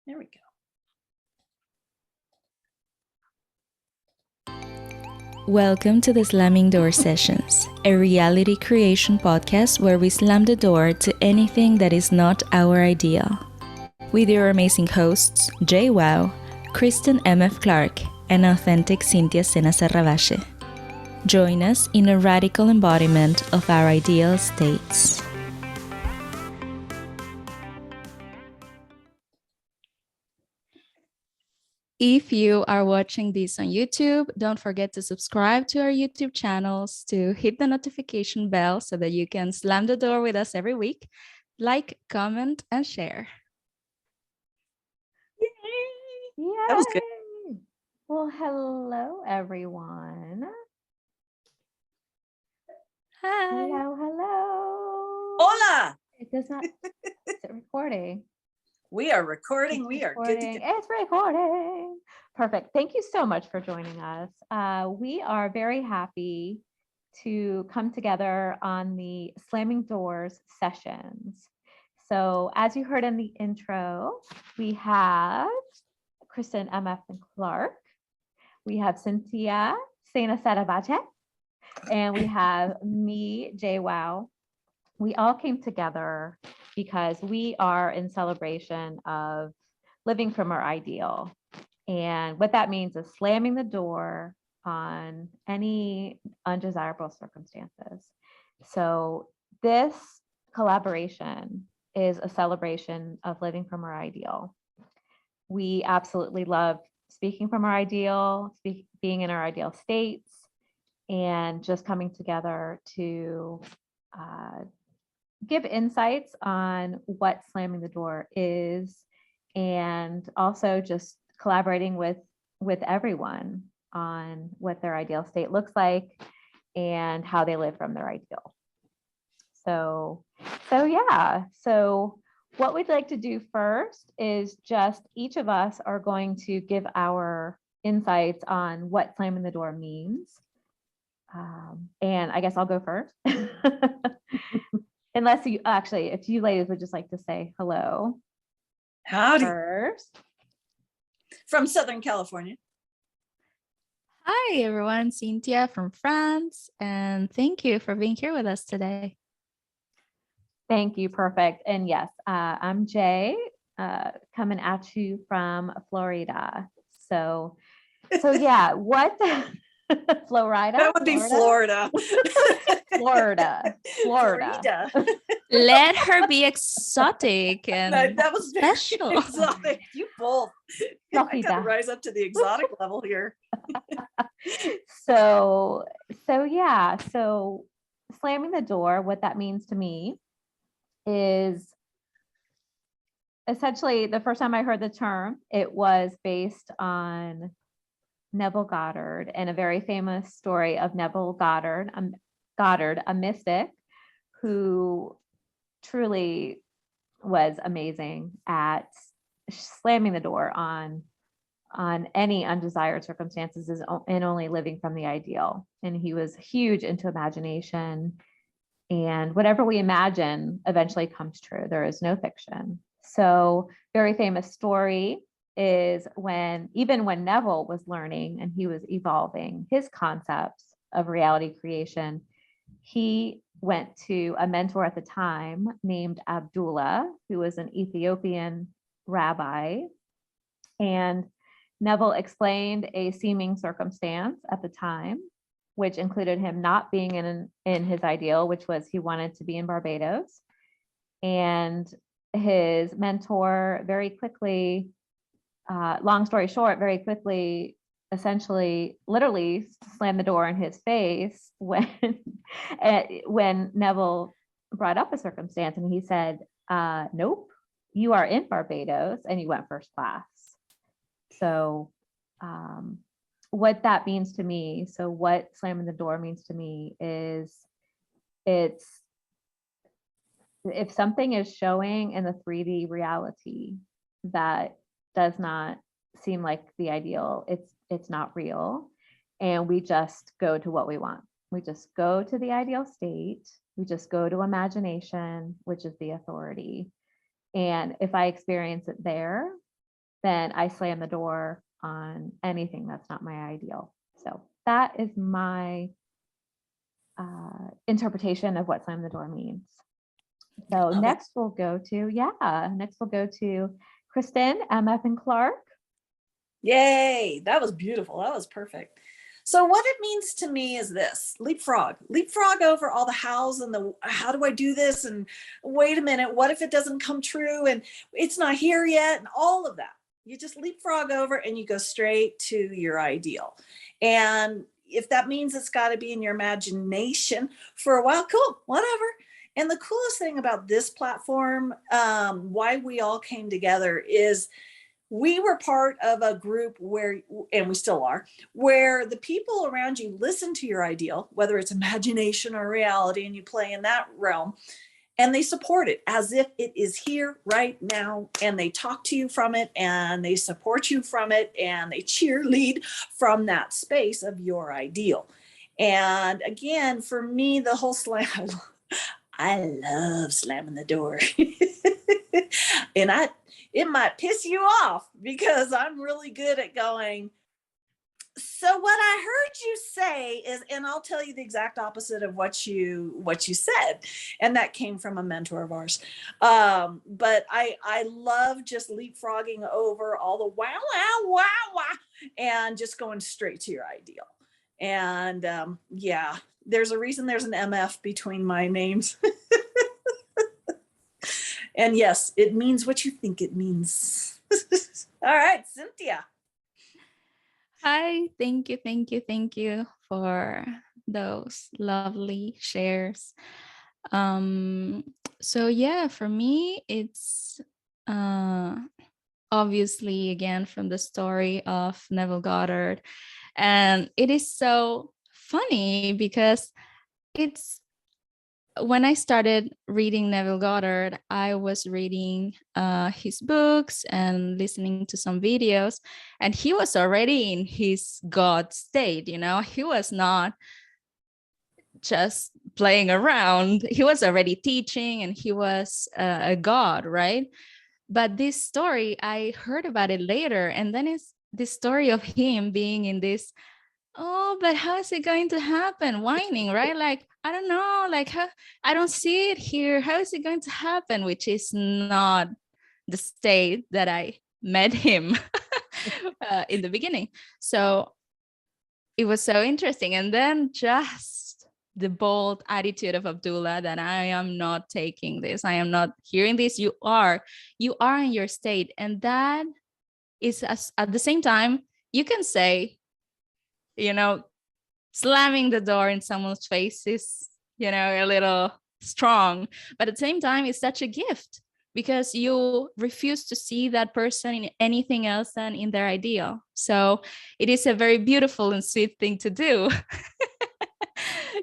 There we go. Welcome to the Slamming Door Sessions, a reality creation podcast where we slam the door to anything that is not our ideal. With your amazing hosts, Jaye Woww, Kristen MF Clark, and authentic Cintia Sena Serravalle. Join us in a radical embodiment of our ideal states. If you are watching this on YouTube, don't forget to subscribe to our YouTube channels, to hit the notification bell so that you can slam the door with us every week. Like, comment, and share. Yay! That was good. Well, hello, everyone. Hi. Hello. Hola! It does not. Is it recording? We are recording. It's we are recording. good to go. It's recording. Perfect. Thank you so much for joining us. We are very happy to come together on the Slamming Doors sessions. So as you heard in the intro, we have Kristen MF and Clark. We have Cintia Sena Serravalle, and we have me, Jaye Woww. We all came together because we are in celebration of living from our ideal. And what that means is slamming the door on any undesirable circumstances. So this collaboration is a celebration of living from our ideal. We absolutely love speaking from our ideal, being in our ideal states, and just coming together to give insights on what slamming the door is, and also just collaborating with everyone on what their ideal state looks like and how they live from their ideal. So what we'd like to do first is just each of us are going to give our insights on what slamming the door means. And I guess I'll go first. Unless you actually, if you ladies would just like to say hello. Howdy. First. From Southern California. Hi, everyone. Cintia from France. And thank you for being here with us today. Thank you. Perfect. And yes, I'm Jaye, coming at you from Florida. So yeah, what? Florida? That would be Florida. Florida. Let her be exotic and that was special. Exotic. You both. I gotta rise up to the exotic level here. So slamming the door, what that means to me is essentially the first time I heard the term, it was based on Neville Goddard and a very famous story of Neville Goddard, a mystic who truly was amazing at slamming the door on any undesired circumstances and only living from the ideal. And he was huge into imagination, and whatever we imagine eventually comes true. There is no fiction. So very famous story is even when Neville was learning and he was evolving his concepts of reality creation, he went to a mentor at the time named Abdullah, who was an Ethiopian rabbi. And Neville explained a seeming circumstance at the time, which included him not being in his ideal, which was he wanted to be in Barbados. And his mentor very quickly, long story short, very quickly, essentially, literally slammed the door in his face when Neville brought up a circumstance, and he said, nope, you are in Barbados and you went first class. So what that means to me, so what slamming the door means to me is it's if something is showing in the 3D reality that does not seem like the ideal, it's not real. And we just go to what we want. We just go to the ideal state. We just go to imagination, which is the authority. And if I experience it there, then I slam the door on anything that's not my ideal. So that is my interpretation of what slam the door means. So next we'll go to Kristen, MF and Clark. Yay, that was beautiful. That was perfect. So what it means to me is this: leapfrog over all the hows and the how do I do this? And wait a minute, what if it doesn't come true? And it's not here yet, and all of that. You just leapfrog over and you go straight to your ideal. And if that means it's got to be in your imagination for a while, cool, whatever. And the coolest thing about this platform, why we all came together, is we were part of a group where, and we still are, where the people around you listen to your ideal, whether it's imagination or reality, and you play in that realm, and they support it as if it is here right now. And they talk to you from it, and they support you from it, and they cheerlead from that space of your ideal. And again, for me, the whole slam, I love slamming the door. And it might piss you off because I'm really good at going, so what I heard you say is, and I'll tell you the exact opposite of what you said. And that came from a mentor of ours. But I love just leapfrogging over all the wow, and just going straight to your ideal. And yeah, there's a reason there's an MF between my names. And yes, it means what you think it means. All right, Cintia. Hi, thank you for those lovely shares. So yeah, for me, it's obviously again from the story of Neville Goddard. And it is so funny because it's when I started reading Neville Goddard, I was reading his books and listening to some videos, and he was already in his God state. You know, he was not just playing around. He was already teaching, and he was a God, right? But this story, I heard about it later, and then it's this story of him being in this, oh, but how is it going to happen? Whining, right? Like, I don't know, like, how, I don't see it here. How is it going to happen? Which is not the state that I met him in the beginning. So it was so interesting. And then just the bold attitude of Abdullah that I am not taking this. I am not hearing this. You are in your state. And that is at the same time, you can say, you know, slamming the door in someone's face is, you know, a little strong, but at the same time, it's such a gift because you refuse to see that person in anything else than in their ideal. So it is a very beautiful and sweet thing to do.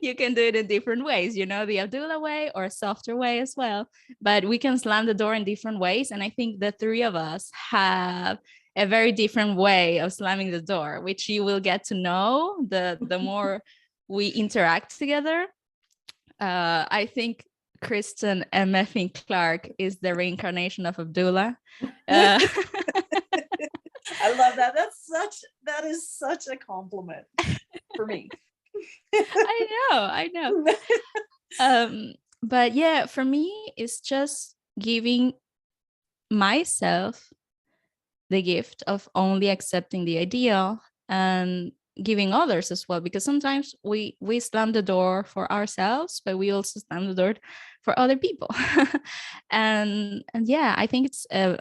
You can do it in different ways, you know, the Abdullah way or a softer way as well, but we can slam the door in different ways. And I think the three of us have a very different way of slamming the door, which you will get to know the more we interact together. I think Kristen MF Clark is the reincarnation of Abdullah. I love that. That is such a compliment for me. I know. But yeah, for me, it's just giving myself the gift of only accepting the ideal and giving others as well, because sometimes we slam the door for ourselves, but we also slam the door for other people. and yeah, I think it's a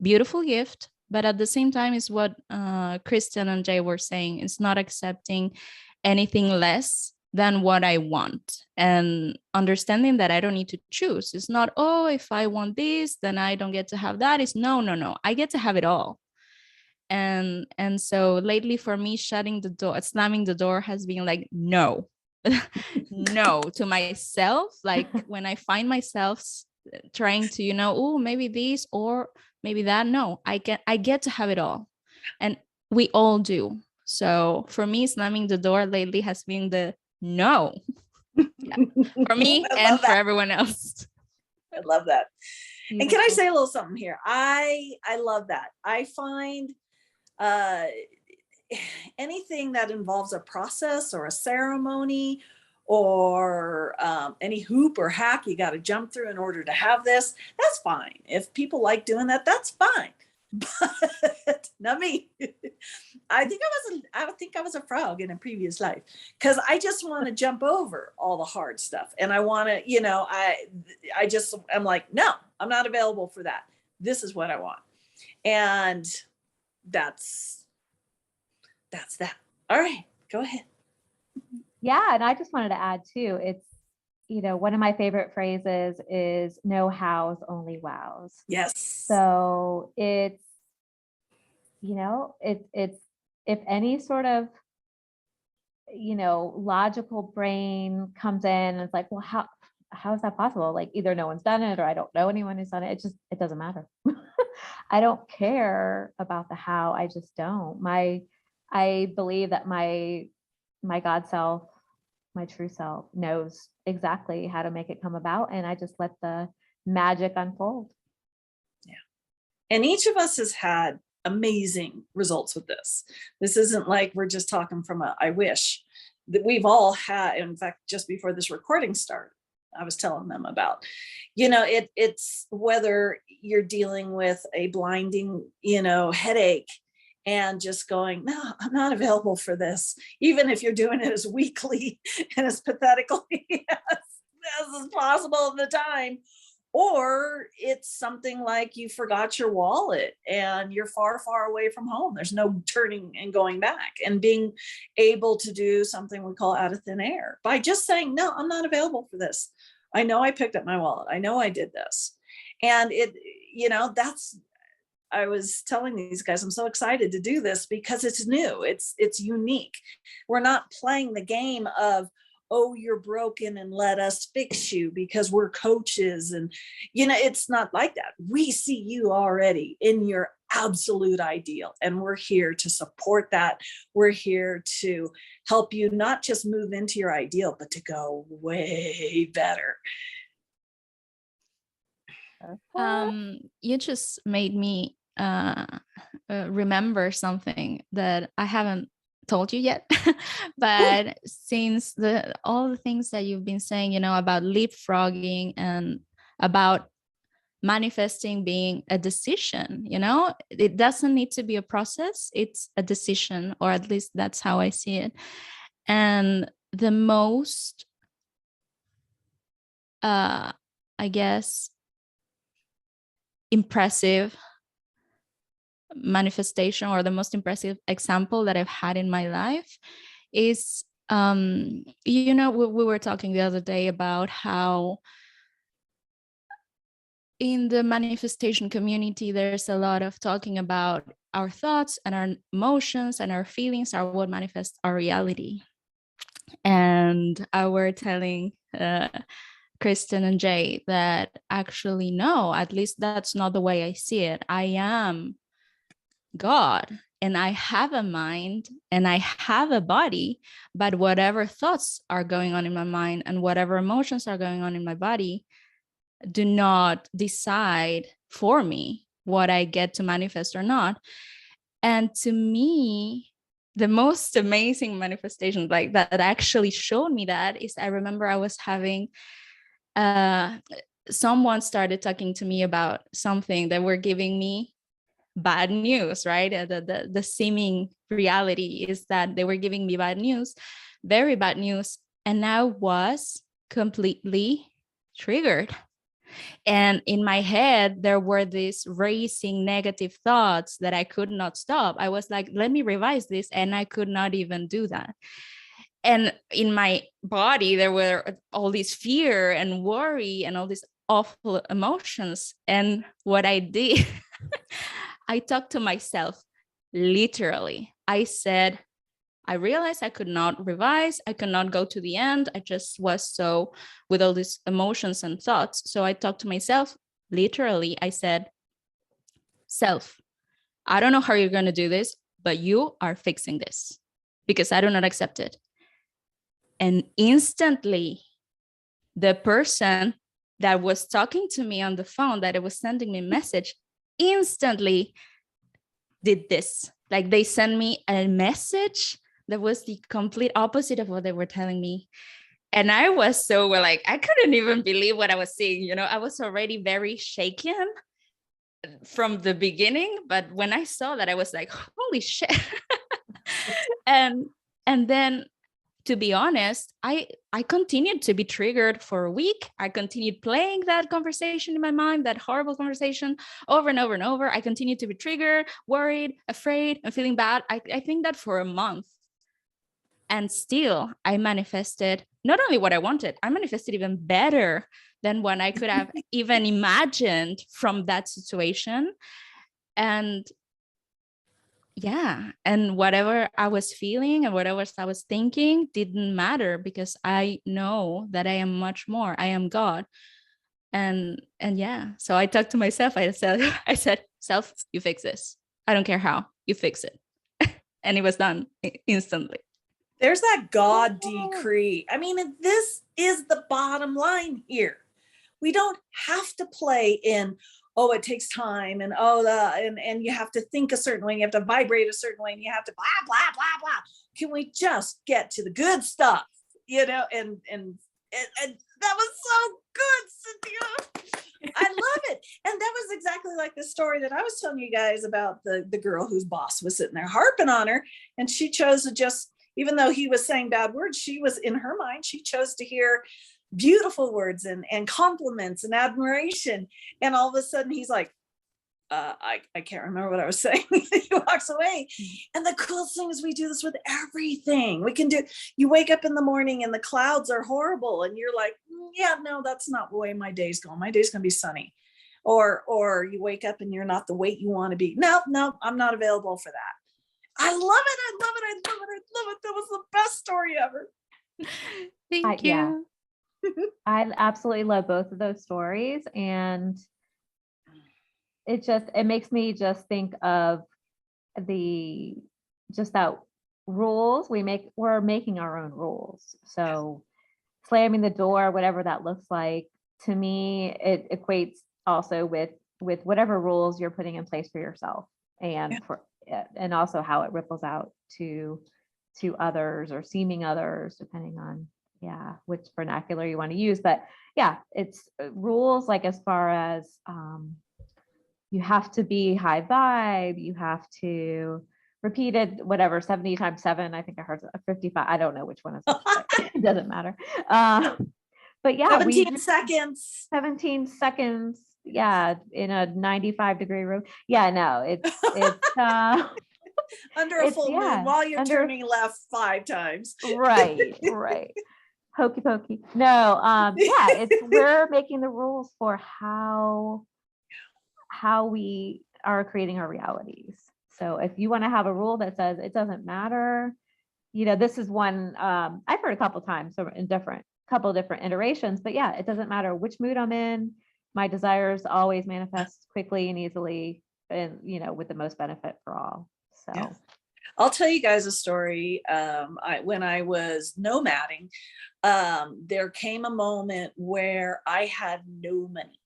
beautiful gift, but at the same time is what Kristen and Jaye were saying, it's not accepting anything less than what I want, and understanding that I don't need to choose. It's not, oh, if I want this, then I don't get to have that. It's no, I get to have it all. And so lately for me, shutting the door, slamming the door has been like, no, no to myself. Like when I find myself trying to, you know, oh, maybe this or maybe that. No, I get to have it all. And we all do. So for me, slamming the door lately has been the no. Yeah. For me and for everyone else. I love that. And can I Beautiful. say a little something here? I love that. I find uh, anything that involves a process or a ceremony or any hoop or hack you got to jump through in order to have this, that's fine. If people like doing that, that's fine. But not me. I think I was a frog in a previous life because I just want to jump over all the hard stuff. And I want to, I'm like, no, I'm not available for that. This is what I want. And that's that. All right, go ahead. Yeah. And I just wanted to add too, it's, one of my favorite phrases is no hows, only wows. Yes. So it's, it's if any sort of, logical brain comes in and it's like, well, how is that possible? Like either no one's done it or I don't know anyone who's done it. It doesn't matter. I don't care about the how. I just don't. I believe that my God self, my true self knows exactly how to make it come about. And I just let the magic unfold. Yeah. And each of us has had amazing results with this. This isn't like we're just talking from I wish. That we've all had, in fact, just before this recording started, I was telling them about, it's whether you're dealing with a blinding, headache and just going, no, I'm not available for this. Even if you're doing it as weakly and as pathetically as possible at the time. Or it's something like you forgot your wallet and you're far, far away from home. There's no turning and going back, and being able to do something we call out of thin air by just saying, no, I'm not available for this. I know I picked up my wallet. I know I did this. And I was telling these guys, I'm so excited to do this because it's new. It's unique. We're not playing the game of, oh, you're broken and let us fix you because we're coaches. And, it's not like that. We see you already in your absolute ideal, and we're here to support that. We're here to help you not just move into your ideal, but to go way better. You just made me remember something that I haven't told you yet. But since all the things that you've been saying, about leapfrogging and about manifesting being a decision, it doesn't need to be a process. It's a decision, or at least that's how I see it. And the most, I guess, impressive manifestation, or the most impressive example that I've had in my life is, we were talking the other day about how in the manifestation community, there's a lot of talking about our thoughts and our emotions and our feelings are what manifests our reality. And I were telling Kristen and Jaye that actually, no, at least that's not the way I see it. I am God and I have a mind and I have a body, but whatever thoughts are going on in my mind and whatever emotions are going on in my body do not decide for me what I get to manifest or not. And to me, the most amazing manifestation like that actually showed me that is, I remember I was having someone started talking to me about something that were giving me bad news, right? The seeming reality is that they were giving me bad news, very bad news. And I was completely triggered. And in my head, there were these racing negative thoughts that I could not stop. I was like, let me revise this. And I could not even do that. And in my body, there were all this fear and worry and all these awful emotions. And what I did, I talked to myself, literally. I said, I realized I could not revise. I could not go to the end. I just was so with all these emotions and thoughts. So I talked to myself, literally. I said, self, I don't know how you're going to do this, but you are fixing this because I do not accept it. And instantly, the person that was talking to me on the phone, that it was sending me a message, instantly did this. Like they sent me a message that was the complete opposite of what they were telling me. And I was so like, I couldn't even believe what I was seeing. You know, I was already very shaken from the beginning. But when I saw that, I was like, holy shit. and then, to be honest, I continued to be triggered for a week. I continued playing that conversation in my mind, that horrible conversation over and over and over. I continued to be triggered, worried, afraid, and feeling bad. I think that for a month. And still, I manifested not only what I wanted, I manifested even better than what I could have even imagined from that situation. And yeah, and whatever I was feeling and whatever I was thinking didn't matter, because I know that I am much more. I am God. And yeah, so I talked to myself. I said, self, you fix this. I don't care how, you fix it. And it was done instantly. There's that God decree. I mean, this is the bottom line here. We don't have to play in, oh, it takes time, and and you have to think a certain way, you have to vibrate a certain way, and you have to blah, blah, blah, blah. Can we just get to the good stuff? You know, and that was so good, Cynthia. I love it. And that was exactly like the story that I was telling you guys about the girl whose boss was sitting there harping on her, and she chose to just, even though he was saying bad words, she was, in her mind, she chose to hear beautiful words and compliments and admiration. And all of a sudden he's like, I can't remember what I was saying. He walks away. And the coolest thing is we do this with everything. We can do, you wake up in the morning and the clouds are horrible. And you're like, yeah, no, that's not the way my day's going. My day's going to be sunny. Or you wake up and you're not the weight you want to be. No, I'm not available for that. I love it. I love it. I love it. I love it. That was the best story ever. Thank you. Yeah. I absolutely love both of those stories. And it makes me just think of that rules we're making our own rules. So slamming the door, whatever that looks like, to me, it equates also with whatever rules you're putting in place for yourself, and and also how it ripples out to others or seeming others, depending on which vernacular you want to use. But yeah, it's rules, like as far as you have to be high vibe, you have to repeat it, whatever, 70 times 7. I think I heard 55. I don't know which one is which, but it doesn't matter. But yeah, 17 seconds. 17 seconds. Yeah, in a 95-degree room. Yeah, no, it's under a full moon while you're turning left 5 times. Right. Hokey pokey. No, we're making the rules for how we are creating our realities. So if you want to have a rule that says it doesn't matter, this is one I've heard a couple times, so in couple different iterations, but yeah, it doesn't matter which mood I'm in. My desires always manifest quickly and easily, and with the most benefit for all. So yeah. I'll tell you guys a story. When I was nomading, there came a moment where I had no money.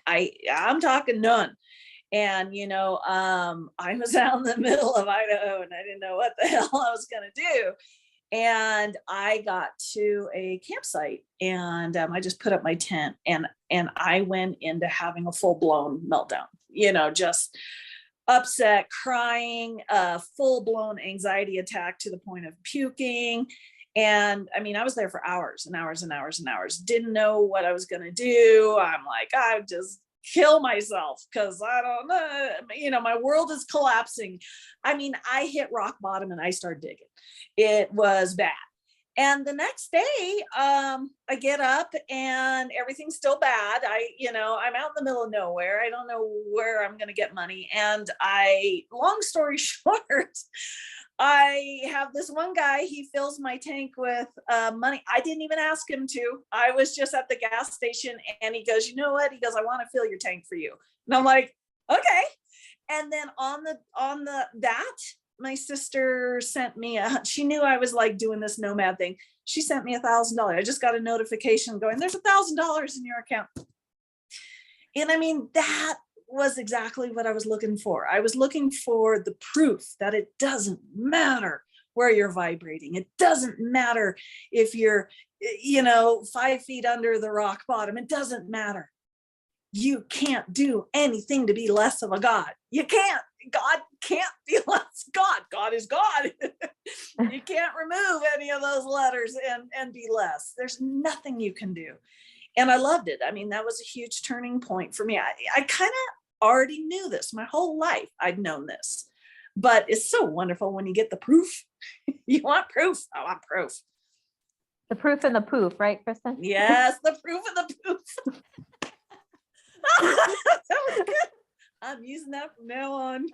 I'm talking none. And, I was out in the middle of Idaho and I didn't know what the hell I was going to do. And I got to a campsite and I just put up my tent and I went into having a full-blown meltdown, just upset, crying, full-blown anxiety attack to the point of puking. And I mean, I was there for hours and hours and hours and hours. Didn't know what I was going to do. I'm like, I just kill myself because I don't know, my world is collapsing. I mean, I hit rock bottom and I started digging. It was bad. And the next day, I get up and everything's still bad. I'm out in the middle of nowhere. I don't know where I'm going to get money. And long story short, I have this one guy, he fills my tank with money. I didn't even ask him to. I was just at the gas station and he goes, you know what? He goes, I want to fill your tank for you. And I'm like, okay. And then on that, my sister sent me she knew I was like doing this nomad thing. She sent me $1,000. I just got a notification going, there's $1,000 in your account. And I mean, that was exactly what I was looking for. I was looking for the proof that it doesn't matter where you're vibrating. It doesn't matter if you're, 5 feet under the rock bottom. It doesn't matter. You can't do anything to be less of a God. You can't. God can't be less God. God is God. You can't remove any of those letters and be less. There's nothing you can do. And I loved it. I mean, that was a huge turning point for me. I kind of already knew this my whole life. I'd known this, but it's so wonderful when you get the proof. You want proof? I want proof. The proof and the poof, right, Kristen? Yes, the proof and the poof. That was good. I'm using that from now on.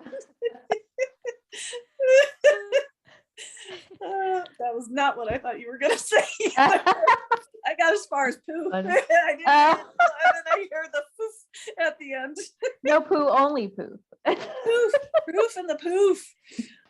That was not what I thought you were going to say. I got as far as poo. I didn't, and then I heard the poof at the end. No poo, only poof. Proof and the poof.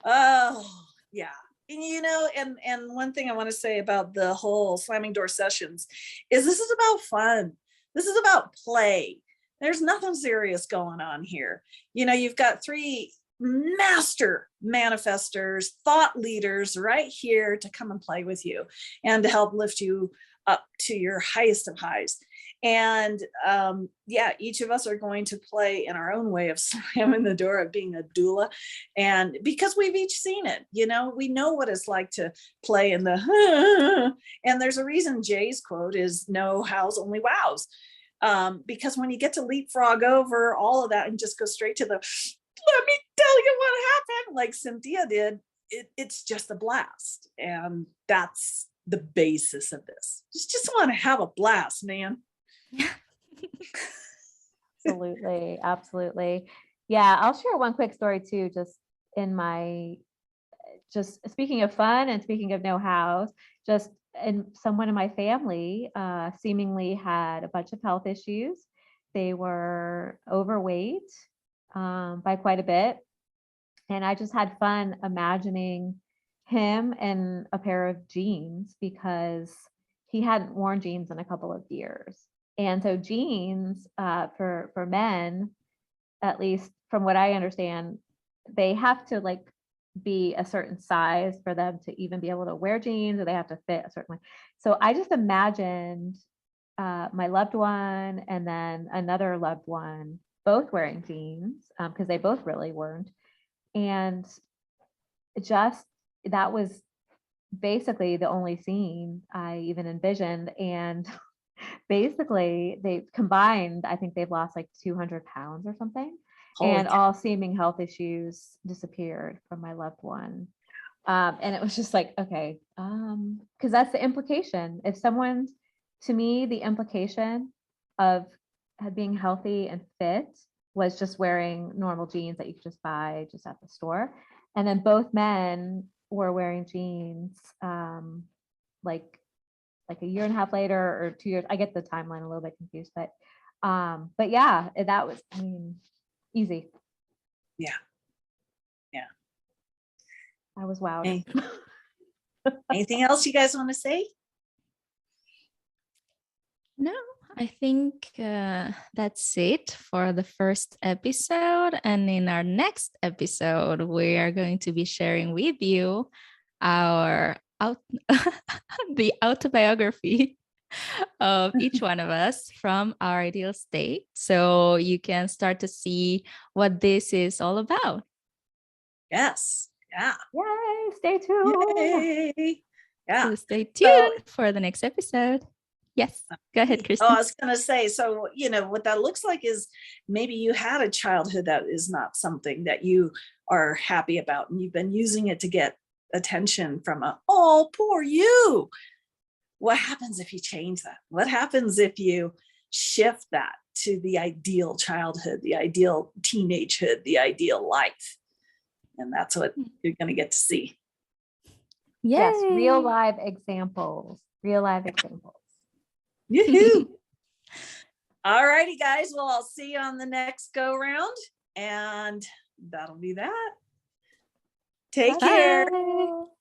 Oh, yeah. And and one thing I want to say about the whole slamming door sessions is this is about fun. This is about play. There's nothing serious going on here. You've got 3 master manifestors, thought leaders right here to come and play with you and to help lift you up to your highest of highs. And each of us are going to play in our own way of slamming the door of being a doula. And because we've each seen it, we know what it's like to play in the, and there's a reason Jaye's quote is no hows, only wows. Because when you get to leapfrog over all of that and just go straight to the, let me tell you what happened, like Cintia did, it's just a blast. And that's the basis of this. Just want to have a blast, man. Absolutely. Absolutely. Yeah. I'll share one quick story too, just speaking of fun and speaking of know-hows, and someone in my family seemingly had a bunch of health issues. They were overweight by quite a bit. And I just had fun imagining him in a pair of jeans because he hadn't worn jeans in a couple of years. And so jeans for men, at least from what I understand, they have to be a certain size for them to even be able to wear jeans, or they have to fit a certain way. So I just imagined my loved one and then another loved one both wearing jeans because they both really weren't. And that was basically the only scene I even envisioned. And basically they combined, I think they've lost 200 pounds or something. And all seeming health issues disappeared from my loved one. And it was just okay, because that's the implication. If someone, to me, the implication of being healthy and fit was just wearing normal jeans that you could just buy just at the store. And then both men were wearing jeans like a year and a half later or 2 years. I get the timeline a little bit confused, but yeah, that was, easy. Yeah. I was wowed. Hey. Anything else you guys want to say? No, I think that's it for the first episode. And in our next episode, we are going to be sharing with you our the autobiography of each one of us from our ideal state. So you can start to see what this is all about. Yes. Yeah. Yay. Stay tuned. Yay. Yeah. So stay tuned for the next episode. Yes. Go ahead, Kristen. Oh, I was going to say, so, what that looks like is maybe you had a childhood that is not something that you are happy about, and you've been using it to get attention from oh, poor you. What happens if you change that? What happens if you shift that to the ideal childhood, the ideal teenagehood, the ideal life? And that's what you're going to get to see. Yay. Yes, real live examples. Yoo-hoo. All righty, guys. Well, I'll see you on the next go round, and that'll be that. Take care. Bye.